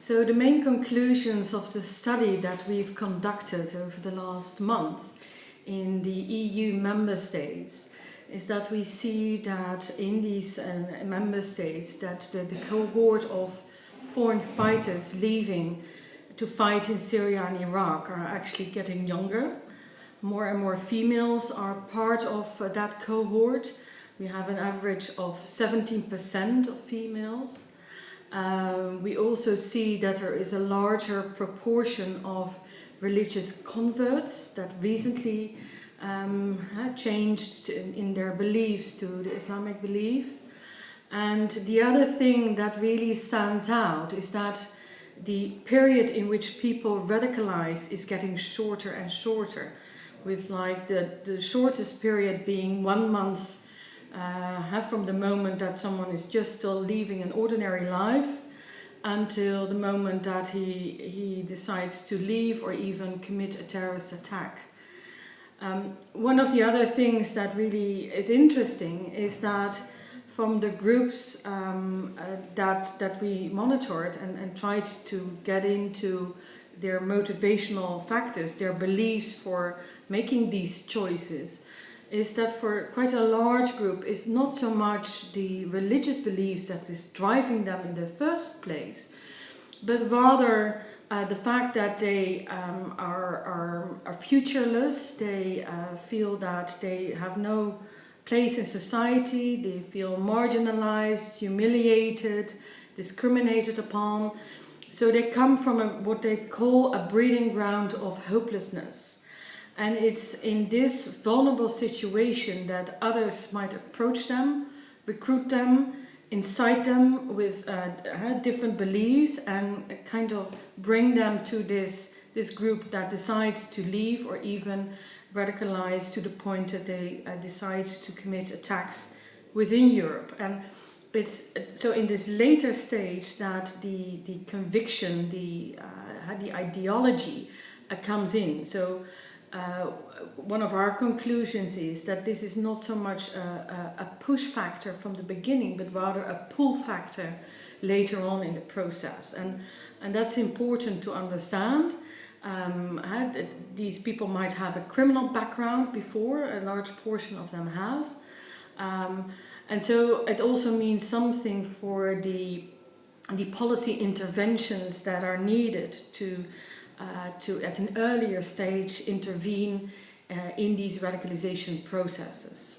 So the main conclusions of the study that we've conducted over the last month in the EU member states is that we see that in these member states that the cohort of foreign fighters leaving to fight in Syria and Iraq are actually getting younger. More and more females are part of that cohort. We have an average of 17% of females. We also see that there is a larger proportion of religious converts that recently had changed in their beliefs to the Islamic belief. And the other thing that really stands out is that the period in which people radicalize is getting shorter and shorter, with like the shortest period being 1 month from the moment that someone is just still living an ordinary life until the moment that he decides to leave or even commit a terrorist attack. One of the other things that really is interesting is that from the groups that we monitored and tried to get into their motivational factors, their beliefs for making these choices, is that for quite a large group it's not so much the religious beliefs that is driving them in the first place, but rather the fact that they are futureless, they feel that they have no place in society, they feel marginalized, humiliated, discriminated upon. So they come from what they call a breeding ground of hopelessness. And it's in this vulnerable situation that others might approach them, recruit them, incite them with different beliefs and kind of bring them to this group that decides to leave or even radicalize to the point that they decide to commit attacks within Europe. And it's so in this later stage that the conviction, the ideology comes in. So one of our conclusions is that this is not so much a push factor from the beginning, but rather a pull factor later on in the process. And that's important to understand. These people might have a criminal background before, a large portion of them has. And so it also means something for the policy interventions that are needed to at an earlier stage intervene in these radicalization processes.